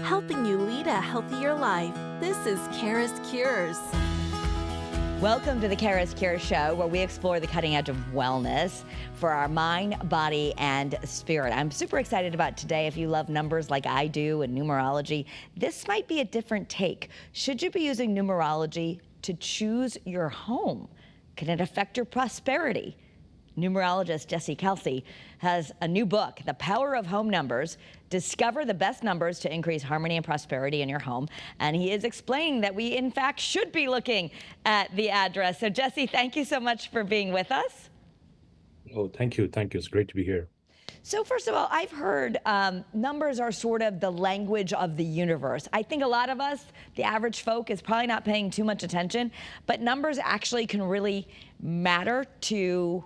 helping you lead a healthier life. This is CURES. Welcome to the CURES Show, where we explore the cutting edge of wellness for our mind, body, and spirit. I'm super excited about today. If you love numbers like I do and numerology, this might be a different take. Should you be using numerology to choose your home? Can it affect your prosperity? Numerologist Jesse Kalsi has a new book, The Power of Home Numbers. Discover the best numbers to increase harmony and prosperity in your home. And he is explaining that we, in fact, should be looking at the address. So, Jesse, thank you so much for being with us. Oh, thank you. Thank you. It's great to be here. So first of all, I've heard numbers are sort of the language of the universe. I think a lot of us, the average folk, is probably not paying too much attention, but numbers actually can really matter to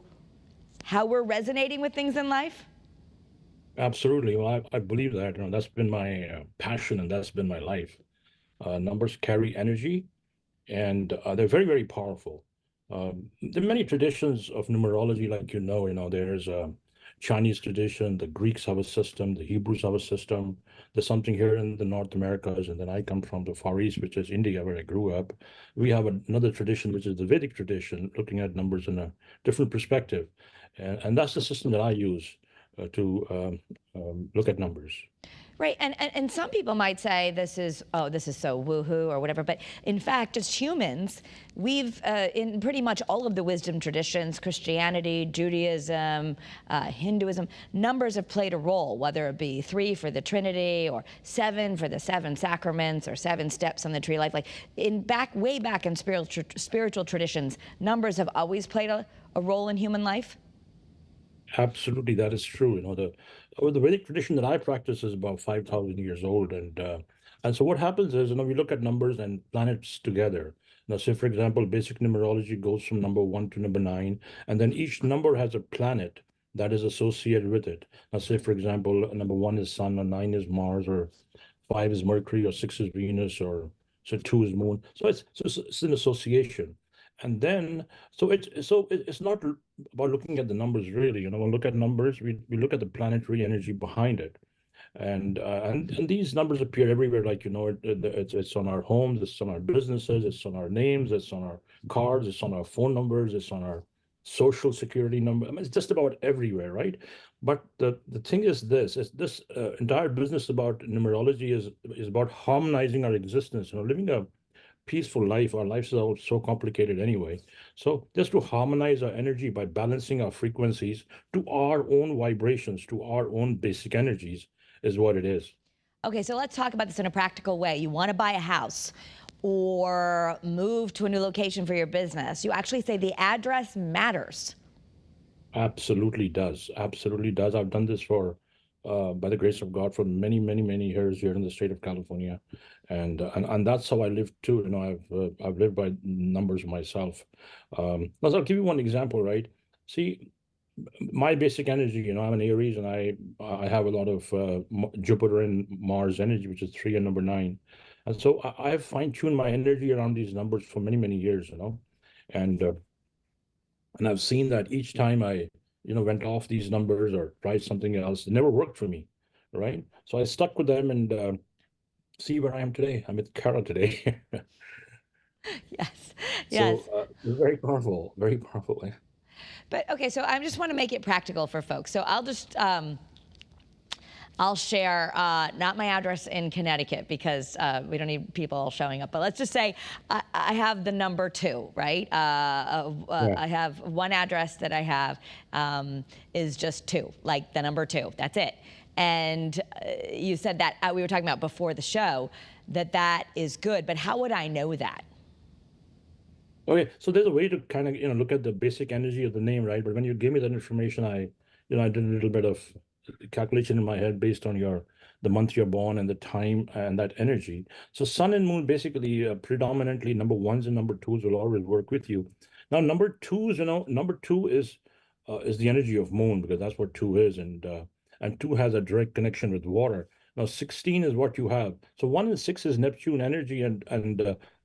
how we're resonating with things in life? Absolutely. Well, I believe that. That's been my passion, and that's been my life. Numbers carry energy, and they're very, very powerful. There are many traditions of numerology, like there's a Chinese tradition, the Greeks have a system, the Hebrews have a system. There's something here in the North Americas, and then I come from the Far East, which is India, where I grew up. We have another tradition, which is the Vedic tradition, looking at numbers in a different perspective. And that's the system that I use to look at numbers. Right, and some people might say this is so woohoo or whatever, but in fact, as humans, we've, in pretty much all of the wisdom traditions, Christianity, Judaism, Hinduism, numbers have played a role, whether it be 3 for the Trinity or 7 for the 7 sacraments or 7 steps on the tree of life. Like way back in spiritual traditions, numbers have always played a role in human life. Absolutely, that is true. The Vedic tradition that I practice is about 5,000 years old, and so what happens is, we look at numbers and planets together. Now, say for example, basic numerology goes from number 1 to number 9, and then each number has a planet that is associated with it. Now, say for example, number 1 is Sun, or 9 is Mars, or 5 is Mercury, or 6 is Venus, or so 2 is Moon. So it's an association. And then, it's not about looking at the numbers really. When we look at numbers, we look at the planetary energy behind it, and these numbers appear everywhere. Like it's on our homes, it's on our businesses, it's on our names, it's on our cards, it's on our phone numbers, it's on our social security number. I mean, it's just about everywhere, right? But the thing is this entire business about numerology is about harmonizing our existence. Living a peaceful life. Our lives are so complicated anyway. So just to harmonize our energy by balancing our frequencies to our own vibrations, to our own basic energies, is what it is. Okay, so let's talk about this in a practical way. You want to buy a house or move to a new location for your business. You actually say the address matters. Absolutely does. Absolutely does. I've done this for, by the grace of God, for many, many, many years here in the state of California, and that's how I live too. I've lived by numbers myself. I'll give you one example, right? See, my basic energy. I'm an Aries, and I have a lot of Jupiter and Mars energy, which is 3 and number 9, and so I've fine-tuned my energy around these numbers for many, many years. And I've seen that each time I went off these numbers or tried something else, it never worked for me, right? So I stuck with them, and see where I am today. I'm with Kara today. Yes, yes. So very powerful, very powerful. But okay, so I just want to make it practical for folks. So I'll share not my address in Connecticut, because we don't need people showing up. But let's just say I have the number 2, right? Yeah. I have one address that I have is just 2, like the number 2. That's it. And you said that we were talking about before the show that is good. But how would I know that? Okay, so there's a way to kind of look at the basic energy of the name, right? But when you gave me that information, I did a little bit of calculation in my head based on the month you're born and the time and that energy. So Sun and Moon basically predominantly number 1s and number 2s will always work with you. Now number 2s, number 2 is the energy of Moon, because that's what 2 is, and 2 has a direct connection with water. Now 16 is what you have. So 1 and 6 is Neptune energy, and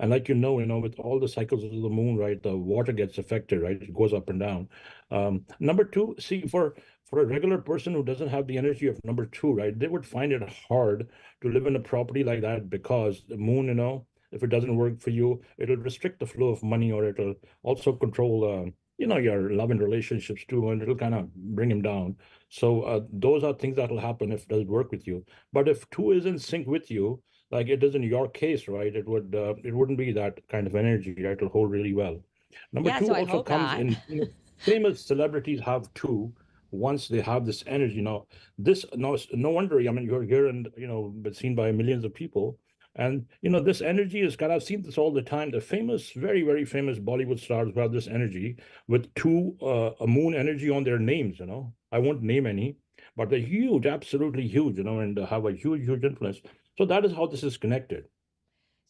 like with all the cycles of the moon, right, the water gets affected, right? It goes up and down. Number 2, see, for for a regular person who doesn't have the energy of number two, right, they would find it hard to live in a property like that because the moon, if it doesn't work for you, it'll restrict the flow of money, or it'll also control, your love and relationships too, and it'll kind of bring him down. So those are things that will happen if it doesn't work with you. But if two is in sync with you, like it is in your case, right, it wouldn't be that kind of energy, right? It'll hold really well. Number Yeah, two so I also hope comes not. in, famous celebrities have two once they have this energy. Now, this no no wonder, I mean, you're here and but seen by millions of people. And this energy is kind of, I've seen this all the time. The famous, very, very famous Bollywood stars who have this energy with two a moon energy on their names, I won't name any, but they're huge, absolutely huge, and have a huge, huge influence. So that is how this is connected.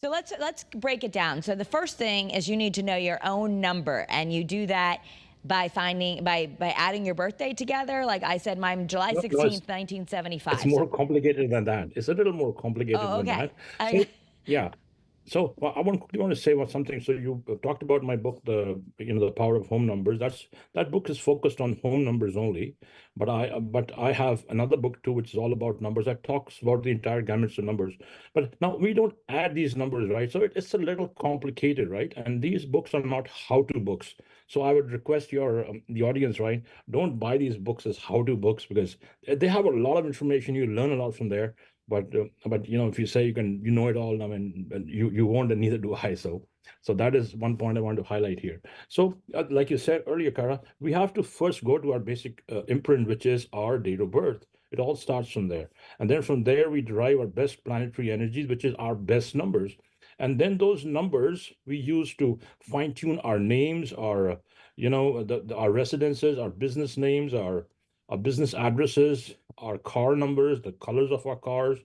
So let's break it down. So the first thing is you need to know your own number, and you do that by adding your birthday together. Like I said, mine July No, no, 16th, it's 1975. So more complicated than that. It's a little more complicated oh, than okay. that. So yeah. So well, I quickly want to say about something. So you talked about my book, the Power of Home Numbers. That book is focused on home numbers only. But I have another book too, which is all about numbers. That talks about the entire gamut of numbers. But now we don't add these numbers, right? So it's a little complicated, right? And these books are not how-to books. So I would request the audience, right? Don't buy these books as how-to books, because they have a lot of information. You learn a lot from there. But if you say you know it all, I mean, you won't, and neither do I. So that is one point I want to highlight here. So like you said earlier, Kara, we have to first go to our basic imprint, which is our date of birth. It all starts from there, and then from there we derive our best planetary energies, which is our best numbers. And then those numbers we use to fine tune our names, our residences, our business names, our business addresses, our car numbers, the colors of our cars,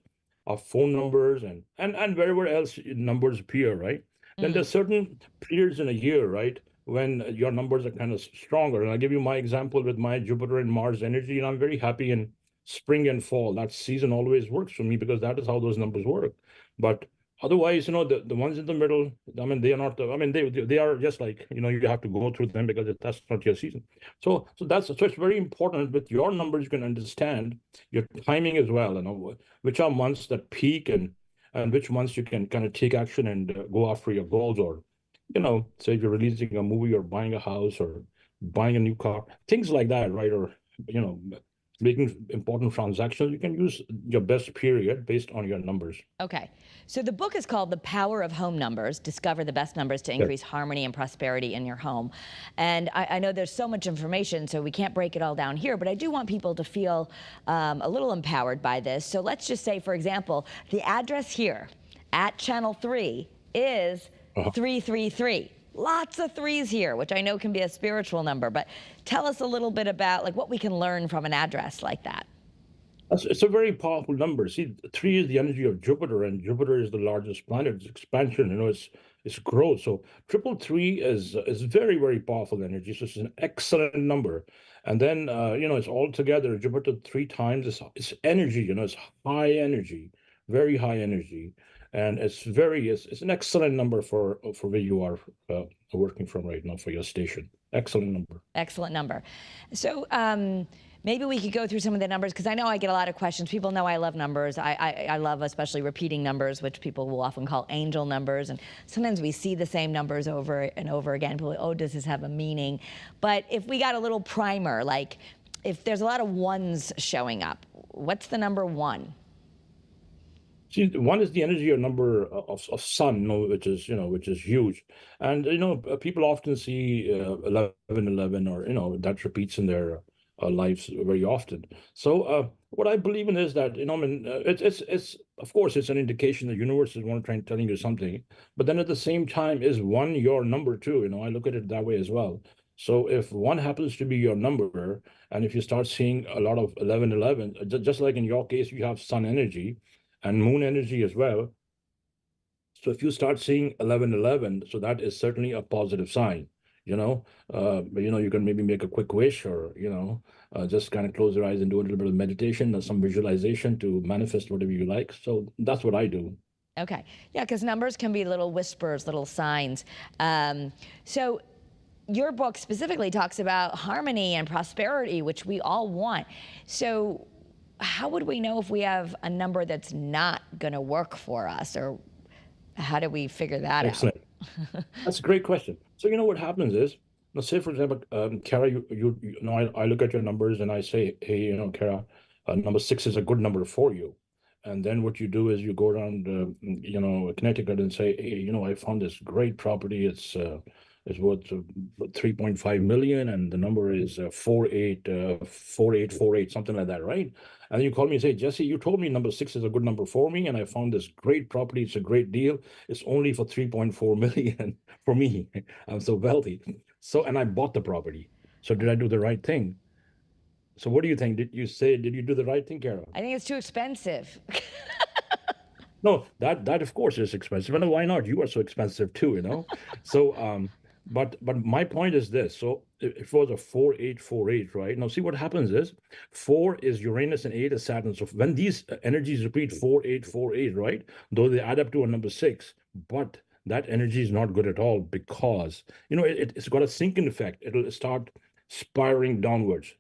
our phone numbers, and wherever else numbers appear, right? Then mm, there's certain periods in a year, right, when your numbers are kind of stronger. And I'll give you my example with my Jupiter and Mars energy, and I'm very happy in spring and fall. That season always works for me because that is how those numbers work. But otherwise, the ones in the middle, I mean, they are not. I mean, they are just like you have to go through them because that's not your season. So it's very important with your numbers. You can understand your timing as well. Which are months that peak, and which months you can kind of take action and go after your goals, or say you're releasing a movie or buying a house or buying a new car, things like that, right? Or you know making important transactions. You can use your best period based on your numbers. okay. So the book is called The Power of Home Numbers. Discover the best numbers to Yes. increase harmony and prosperity in your home. And I know there's so much information, so we can't break it all down here, but I do want people to feel a little empowered by this. So let's just say, for example, the address here at Channel 3 is Uh-huh. 333. Lots of threes here, which I know can be a spiritual number, but tell us a little bit about like what we can learn from an address like that. It's a very powerful number. See, three is the energy of Jupiter, and Jupiter is the largest planet. It's expansion, it's growth. So triple three is very, very powerful energy. So it's an excellent number. And then it's all together. Jupiter three times it's energy. It's high energy, very high energy, and it's an excellent number for where you are working from right now for your station. Excellent number. Excellent number. So maybe we could go through some of the numbers, because I know I get a lot of questions. People know I love numbers. I love especially repeating numbers, which people will often call angel numbers. And sometimes we see the same numbers over and over again. People are like, oh, does this have a meaning? But if we got a little primer, like if there's a lot of ones showing up, what's the number one? See, one is the energy or number of sun, which is huge, and people often see 1111, or that repeats in their lives very often. So what I believe in is that I mean, it's of course it's an indication the universe is trying telling you something, but then at the same time, is one your number too? I look at it that way as well. So if one happens to be your number, and if you start seeing a lot of 1111, just like in your case, you have sun energy and moon energy as well. So if you start seeing 1111, so that is certainly a positive sign. You can maybe make a quick wish, or just kind of close your eyes and do a little bit of meditation or some visualization to manifest whatever you like. So that's what I do. Okay. Yeah, because numbers can be little whispers, little signs. So your book specifically talks about harmony and prosperity, which we all want. So how would we know if we have a number that's not going to work for us, or how do we figure that out? Excellent. That's a great question. So what happens is, now say for example, Kara, I look at your numbers and I say, hey, Kara, number 6 is a good number for you. And then what you do is you go around, Connecticut and say, hey, I found this great property. It's worth 3.5 million, and the number is 4848, something like that, right? And then you call me and say, Jesse, you told me number 6 is a good number for me, and I found this great property. It's a great deal. It's only for 3.4 million for me. I'm so wealthy. So, and I bought the property. So did I do the right thing? So what do you think? Did you do the right thing, Carol? I think it's too expensive. No, that of course is expensive. And why not? You are so expensive too. So but my point is this. So if it was a 4848, right? Now see what happens is 4 is Uranus and 8 is Saturn. So when these energies repeat 4848, right? Though they add up to a number 6, but that energy is not good at all, because it's got a sinking effect. It'll start spiraling downwards,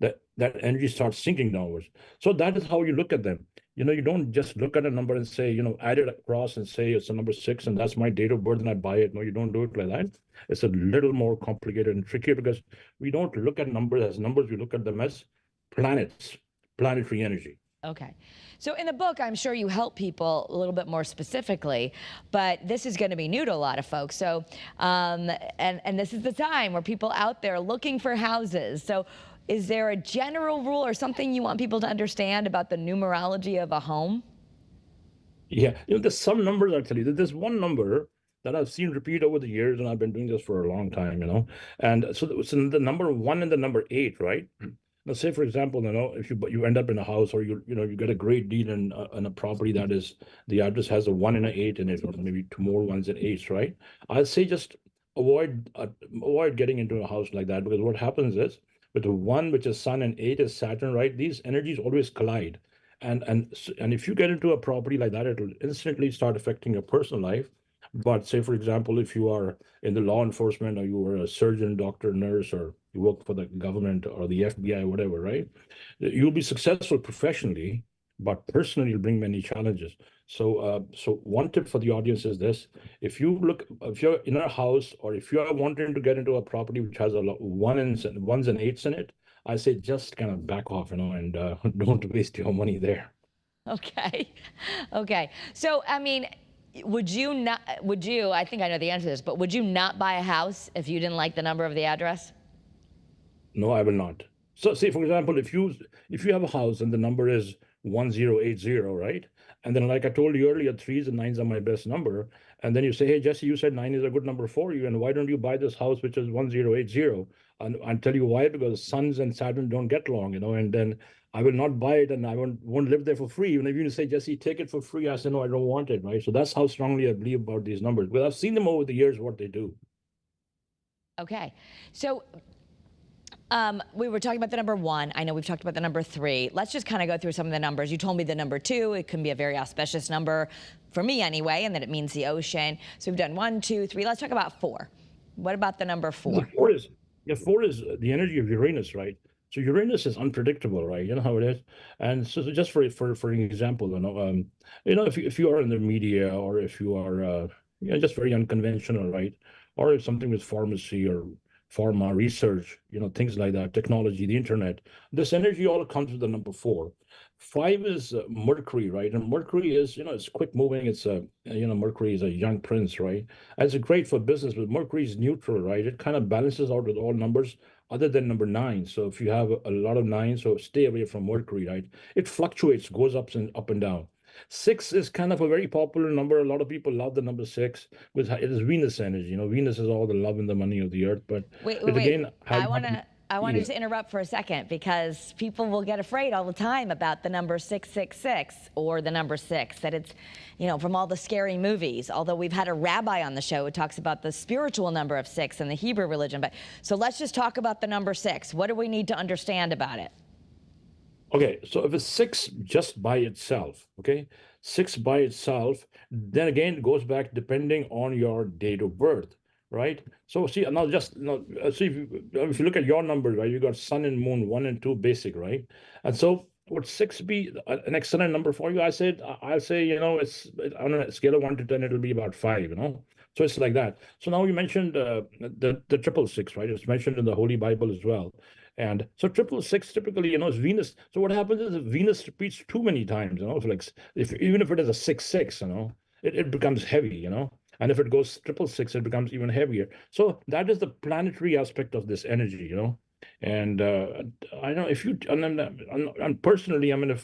that energy starts sinking downwards. So that is how you look at them. You don't just look at a number and say, add it across and say it's a number 6 and that's my date of birth and I buy it. No, you don't do it like that. It's a little more complicated and trickier, because we don't look at numbers as numbers. We look at them as planets, planetary energy. Okay. So in the book, I'm sure you help people a little bit more specifically, but this is going to be new to a lot of folks. So, and this is the time where people out there looking for houses. So is there a general rule or something you want people to understand about the numerology of a home? Yeah, there's some numbers, I'll tell you. There's one number that I've seen repeat over the years, and I've been doing this for a long time, And so the number 1 and the number 8, right? Now, say for example, if you end up in a house, or you get a great deal in a property that is, the address has a 1 and an 8 in it, or maybe 2 more 1s and 8s, right? I'd say just avoid getting into a house like that, because what happens is, with the 1, which is Sun, and 8 is Saturn, right? These energies always collide, and if you get into a property like that, it'll instantly start affecting your personal life. But say, for example, if you are in the law enforcement, or you are a surgeon, doctor, nurse, or you work for the government or the FBI, whatever, right? You'll be successful professionally, but personally, you'll bring many challenges. So, one tip for the audience is this: if you're in a house, or if you are wanting to get into a property which has a lot 1s and 8s in it, I say just kind of back off, and don't waste your money there. Okay. Okay. So, I mean, would you, I think I know the answer to this, but would you not buy a house if you didn't like the number of the address? No, I will not. So say, for example, if you have a house and the number is 1080, right? And then, like I told you earlier, 3s and 9s are my best number. And then you say, hey, Jesse, you said 9 is a good number for you, and why don't you buy this house which is 1080? And I'll tell you why: because Suns and Saturn don't get along, and then I will not buy it, and I won't live there for free. Even if you say, Jesse, take it for free, I say, no, I don't want it, right? So that's how strongly I believe about these numbers. But I've seen them over the years, what they do. Okay. So we were talking about the number 1. I know we've talked about the number 3. Let's just kind of go through some of the numbers. You told me the number 2. It can be a very auspicious number for me anyway, and that it means the ocean. So we've done 1, 2, 3. Let's talk about 4. What about the number 4? 4 is the energy of Uranus, right? So Uranus is unpredictable, right? You know how it is. And so just for an example, if you are in the media, or if you are just very unconventional, right? Or if something with pharmacy or pharma research, things like that, technology, the internet, this energy all comes with the number 4. 5 is Mercury, right? And Mercury is, it's quick moving. It's Mercury is a young prince, right? And it's great for business, but Mercury is neutral, right? It kind of balances out with all numbers other than number 9. So if you have a lot of 9, so stay away from Mercury, right? It fluctuates, goes up and down. 6 is kind of a very popular number. A lot of people love the number 6, because it is Venus energy. Venus is all the love and the money of the earth. But wait. Again, I wanted to interrupt for a second, because people will get afraid all the time about the number 666 or the number 6, that it's, from all the scary movies. Although we've had a rabbi on the show who talks about the spiritual number of 6 in the Hebrew religion. But so let's just talk about the number 6. What do we need to understand about it? Okay, so if it's 6 just by itself, 6 by itself, then again, it goes back depending on your date of birth. right? So see, now just see if you look at your numbers, right? You got sun and moon, 1 and 2 basic, right? And so would 6 be an excellent number for you? I'll say, on a scale of 1 to 10, it'll be about 5, you know. So it's like that. So now you mentioned the triple six, right? It's mentioned in the Holy Bible as well. And so triple six typically, is Venus. So what happens is if Venus repeats too many times, so like if even if it is a 6 6, it becomes heavy, and if it goes triple six, it becomes even heavier. So that is the planetary aspect of this energy, And I know if you and personally, I mean,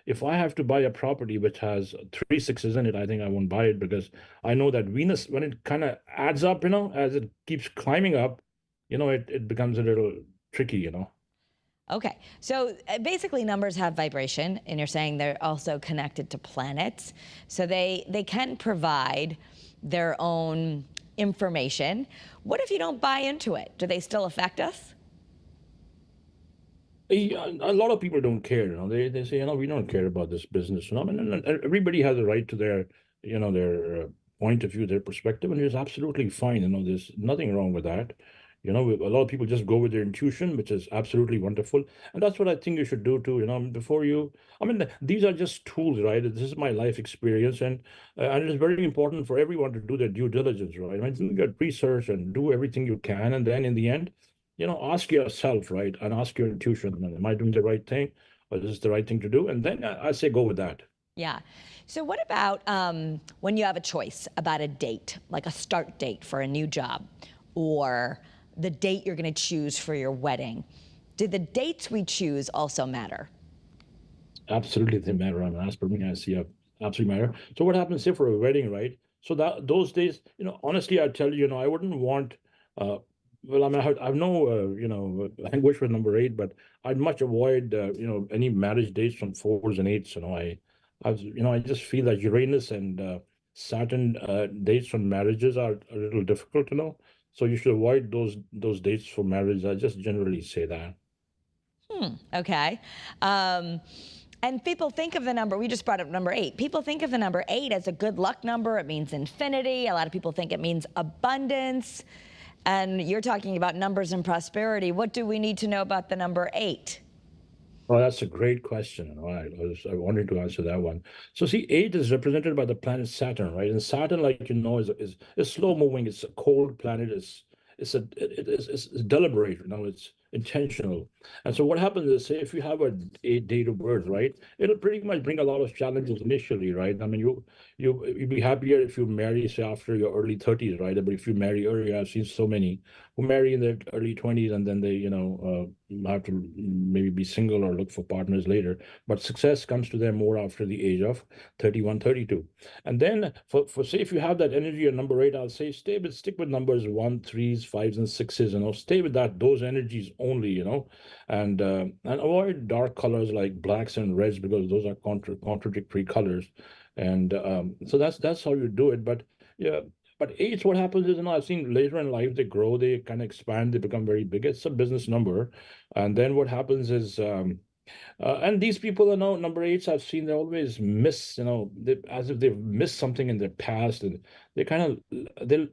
if I have to buy a property which has 3 6s in it, I think I won't buy it because I know that Venus, when it kind of adds up, as it keeps climbing up, it becomes a little tricky, Okay, so basically numbers have vibration, and you're saying they're also connected to planets. So they can provide their own information. What if you don't buy into it? Do they still affect us? A lot of people don't care, They say, we don't care about this business. I mean, and everybody has a right to their point of view, their perspective, and it's absolutely fine. There's nothing wrong with that. A lot of people just go with their intuition, which is absolutely wonderful, and that's what I think you should do too. Before you, I mean, these are just tools, right? This is my life experience, and it is very important for everyone to do their due diligence, right? I mean, do your research and do everything you can, and then in the end, ask yourself, right, and ask your intuition, am I doing the right thing, or is this the right thing to do? And then I say go with that. Yeah. So what about when you have a choice about a date, like a start date for a new job, or the date you're going to choose for your wedding? Do the dates we choose also matter? Absolutely, they matter. I mean, as per me, I see absolutely matter. So what happens, say, for a wedding, right? So that those days, honestly, I tell you, I wouldn't want. Well, I mean, I have no, language for number 8, but I'd much avoid, any marriage dates from 4s and 8s. I just feel that Uranus and Saturn dates from marriages are a little difficult, So you should avoid those dates for marriage. I just generally say that. Okay. And people think of the number, we just brought up number 8. People think of the number 8 as a good luck number. It means infinity. A lot of people think it means abundance. And you're talking about numbers and prosperity. What do we need to know about the number 8? Oh, that's a great question. I wanted to answer that one. So see, 8 is represented by the planet Saturn, right? And Saturn, like is slow moving. It's a cold planet. It's deliberate. It's intentional. And so what happens is, say, if you have a date of birth, right, it'll pretty much bring a lot of challenges initially, right? I mean, you'd be happier if you marry, say, after your early 30s, right? But if you marry earlier, I've seen so many who marry in their early 20s and then they, have to maybe be single or look for partners later. But success comes to them more after the age of 31, 32. And then for say, if you have that energy of number 8, I'll say stick with numbers 1, 3s, 5s, and 6s, stay with those energies only, and avoid dark colors like blacks and reds because those are contradictory colors. And so that's how you do it. But yeah, but age, what happens is, I've seen later in life, they grow, they kind of expand, they become very big. It's a business number. And then what happens is, and these people, number 8s, I've seen they always miss, as if they've missed something in their past, and they kind of they'll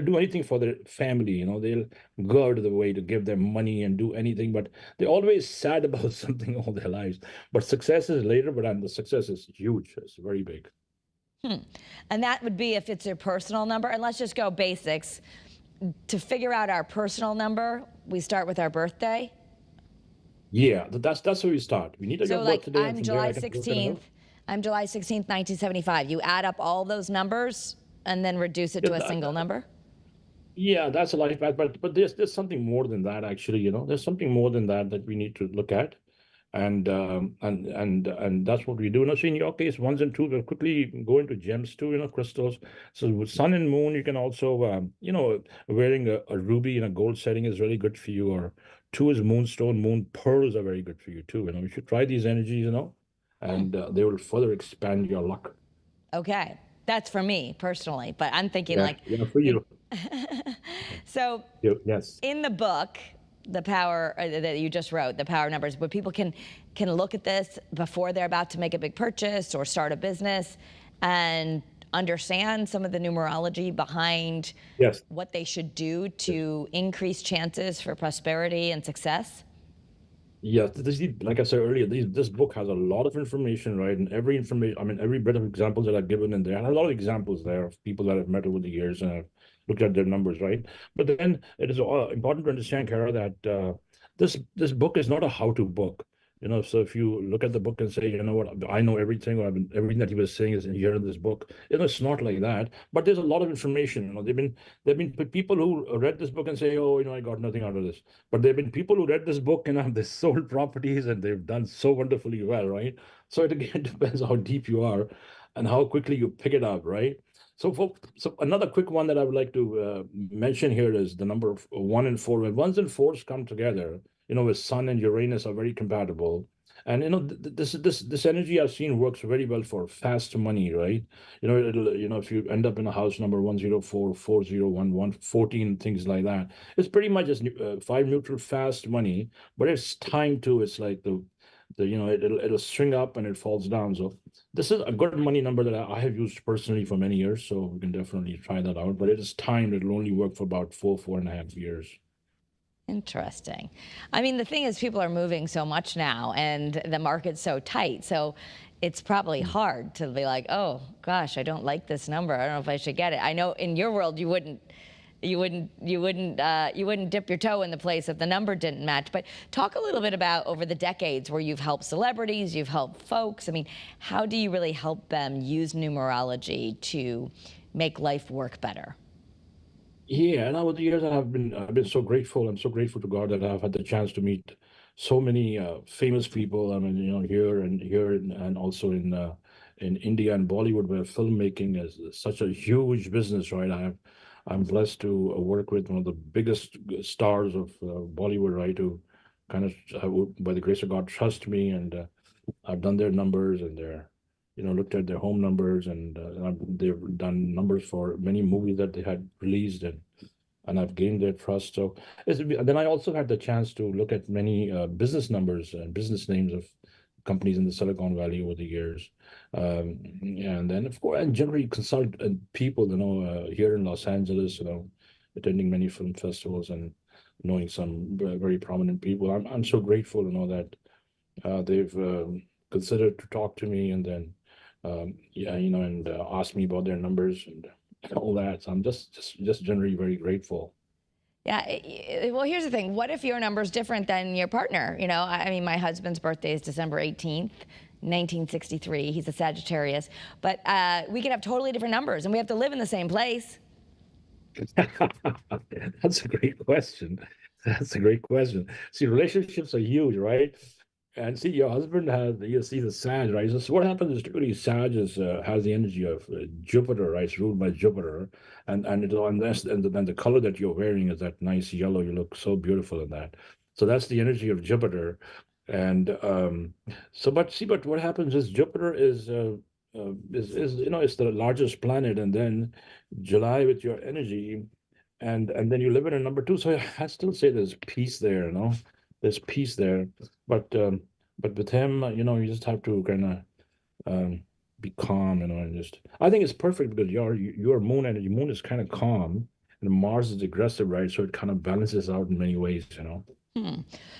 do anything for their family, they'll go out of the way to give them money and do anything, but they're always sad about something all their lives. But success is later, but the success is huge. It's very big. And that would be if it's your personal number. And let's just go basics. To figure out our personal number, we start with our birthday. Yeah, that's where we start. We need to So get like today. I'm July 16th. I'm July 16th, 1975. You add up all those numbers and then reduce it to a single number? Yeah, that's a life path, but there's something more than that, actually. There's something more than that we need to look at, and that's what we do. So in your case, 1s and 2s will quickly go into gems too, crystals. So with sun and moon, you can also, wearing a ruby in a gold setting is really good for you. Or 2 is moonstone, moon pearls are very good for you too. You should try these energies, and they will further expand your luck. Okay, that's for me personally, but I'm thinking For you. So Yes. in the book, the power that you just wrote, the power numbers, where people can look at this before they're about to make a big purchase or start a business and understand some of the numerology behind Yes. what they should do Yes. to increase chances for prosperity and success? Yeah, like I said earlier, this book has a lot of information, right? And every information, I mean, every bit of examples that are given in there, and a lot of examples there of people that I've met over the years and I've looked at their numbers, right? But then it is important to understand, Kara, that this book is not a how-to book. So if you look at the book and say, you know what, I know everything, or everything that he was saying is in here in this book, it's not like that. But there's a lot of information. There've been people who read this book and say, oh, I got nothing out of this. But there have been people who read this book and they sold properties and they've done so wonderfully well, right? So it again depends how deep you are and how quickly you pick it up, right? So another quick one that I would like to mention here is the number of 1 and 4. When ones and fours come together, with Sun and Uranus are very compatible. And this energy I've seen works very well for fast money, right? If you end up in a house number 104, 4011, 14, things like that, it's pretty much just 5 neutral fast money, but it's time too. It's like it'll swing up and it falls down. So this is a good money number that I have used personally for many years. So we can definitely try that out. But it is timed. It'll only work for about 4.5 years. Interesting. I mean, the thing is, people are moving so much now and the market's so tight. So it's probably hard to be like, oh gosh, I don't like this number. I don't know if I should get it. I know in your world you wouldn't dip your toe in the place if the number didn't match. But talk a little bit about over the decades where you've helped celebrities, you've helped folks. I mean, how do you really help them use numerology to make life work better? Yeah, and over the years I've been so grateful. I'm so grateful to God that I've had the chance to meet so many famous people. I mean, and also in India and Bollywood, where filmmaking is such a huge business, right? I'm blessed to work with one of the biggest stars of Bollywood, right? Who kind of, by the grace of God, trust me, and I've done their numbers and looked at their home numbers, and they've done numbers for many movies that they had released, and I've gained their trust. So then I also had the chance to look at many business numbers and business names of companies in the Silicon Valley over the years. And then, of course, and generally consult people, here in Los Angeles, attending many film festivals and knowing some very prominent people. I'm so grateful, that they've considered to talk to me, and then and ask me about their numbers and all that. So I'm just generally very grateful. Yeah, well, here's the thing. What if your number's different than your partner? I mean, my husband's birthday is December 18th, 1963. He's a Sagittarius. But we could have totally different numbers, and we have to live in the same place. That's a great question. That's a great question. See, relationships are huge, right? And see, your husband he's a Sag, right? So what happens is typically Sag has the energy of Jupiter, right? It's ruled by Jupiter, then the color that you're wearing is that nice yellow. You look so beautiful in that. So that's the energy of Jupiter, and but what happens is Jupiter it's the largest planet, and then July with your energy, and then you live in a number 2. So I still say there's peace there, there's peace there. But with him, you just have to kind of be calm, and just I think it's perfect because your moon energy, moon is kind of calm, and Mars is aggressive, right? So it kind of balances out in many ways.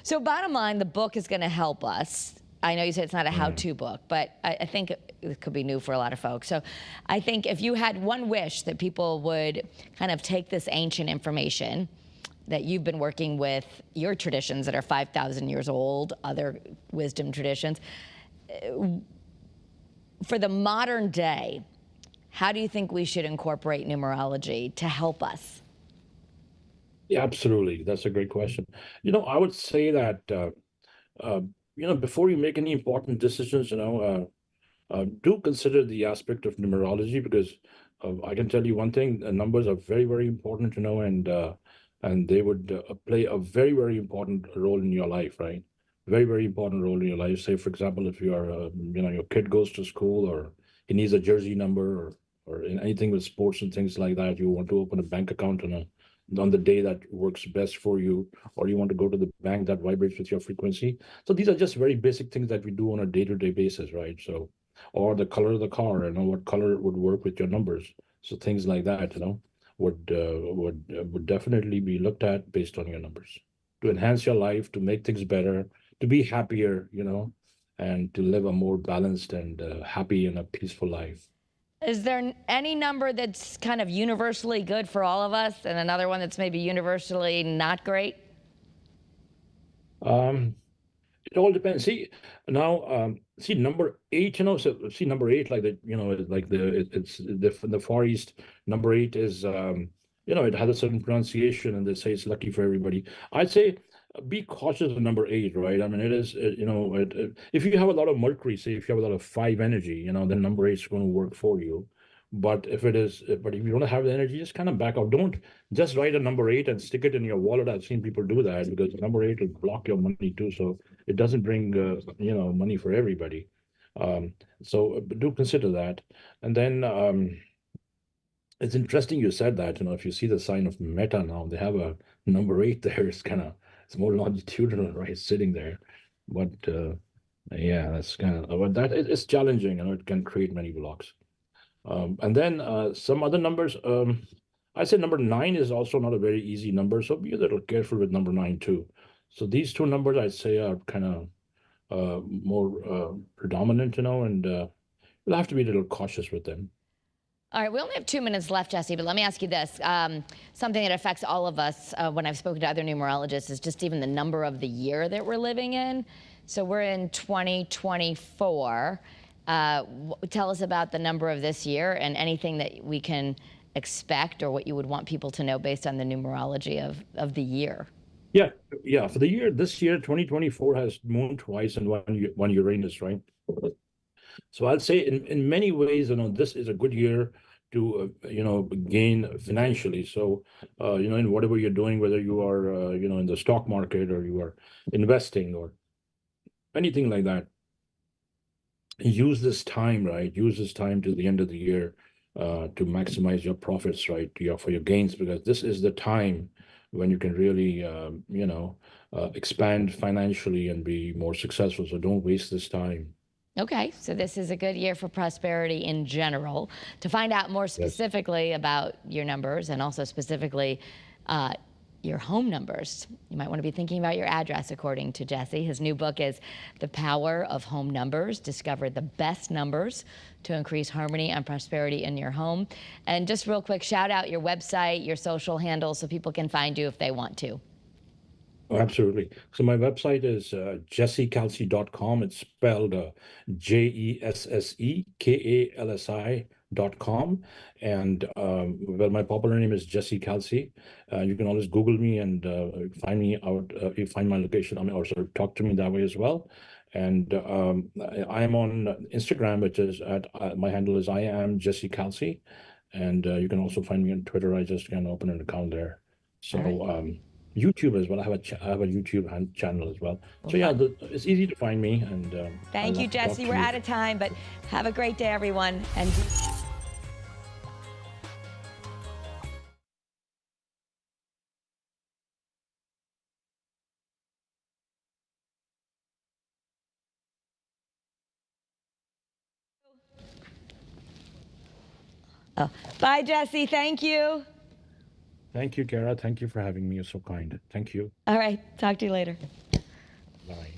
So bottom line, the book is going to help us. I know you said it's not a how-to book, but I think it could be new for a lot of folks. So I think if you had one wish that people would kind of take this ancient information that you've been working with, your traditions that are 5,000 years old, other wisdom traditions, for the modern day, how do you think we should incorporate numerology to help us? Yeah, absolutely. That's a great question. I would say that before you make any important decisions, do consider the aspect of numerology, because I can tell you one thing: numbers are very, very important, and they would play a very, very important role in your life, right? Very, very important role in your life. Say, for example, if you are, your kid goes to school, or he needs a jersey number, or in anything with sports and things like that, you want to open a bank account on the day that works best for you, or you want to go to the bank that vibrates with your frequency. So these are just very basic things that we do on a day-to-day basis, right? So or the color of the car, what color would work with your numbers. So things like that, would definitely be looked at based on your numbers to enhance your life, to make things better, to be happier, and to live a more balanced and happy and a peaceful life. Is there any number that's kind of universally good for all of us and another one that's maybe universally not great? Um, It all depends. See now, see number eight. So see number eight, like the like it's the Far East. Number eight is it has a certain pronunciation, and they say it's lucky for everybody. I'd say be cautious of number eight, right? I mean, it is if you have a lot of Mercury, say if you have a lot of five energy, then number eight is going to work for you. But if you don't have the energy, just kind of back out. Don't just write a number eight and stick it in your wallet. I've seen people do that because number eight will block your money too. So it doesn't bring money for everybody. So do consider that. And then it's interesting you said that. If you see the sign of Meta now, they have a number eight there. It's more longitudinal, right, sitting there. But yeah, that's kind of but that it's challenging. It can create many blocks. And then some other numbers. I say number nine is also not a very easy number, so be a little careful with number nine too. So these two numbers I'd say are kind of more predominant, and you'll have to be a little cautious with them. All right, we only have 2 minutes left, Jesse, but let me ask you this. Something that affects all of us when I've spoken to other numerologists is just even the number of the year that we're living in. So we're in 2024. Tell us about the number of this year and anything that we can expect or what you would want people to know based on the numerology of the year. Yeah. For the year, this year, 2024 has moon twice and one Uranus, right? So I'd say in many ways, this is a good year to, gain financially. So, in whatever you're doing, whether you are, in the stock market or you are investing or anything like that, use this time, right? Use this time to the end of the year to maximize your profits, right? For your gains, because this is the time when you can really, expand financially and be more successful. So don't waste this time. Okay, so this is a good year for prosperity in general. To find out more specifically about your numbers and also specifically your home numbers, you might want to be thinking about your address, according to Jesse. His new book is The Power of Home Numbers. Discover the best numbers to increase harmony and prosperity in your home. And just real quick, shout out your website, your social handles, so people can find you if they want to. Oh, absolutely. So my website is jessekalsi.com. It's spelled JESSEKALSI.com. And well, my popular name is Jesse Kalsi. You can always Google me and find me out. You find my location, or sort of talk to me that way as well. And I am on Instagram, which is my handle is I am Jesse Kalsi. And you can also find me on Twitter. I just can open an account there. So YouTube as well. I have a YouTube channel as well. So yeah, it's easy to find me. And thank you, Jesse. We're out of time, but have a great day, everyone. And bye, Jesse. Thank you. Thank you, Kara. Thank you for having me. You're so kind. Thank you. All right. Talk to you later. Bye.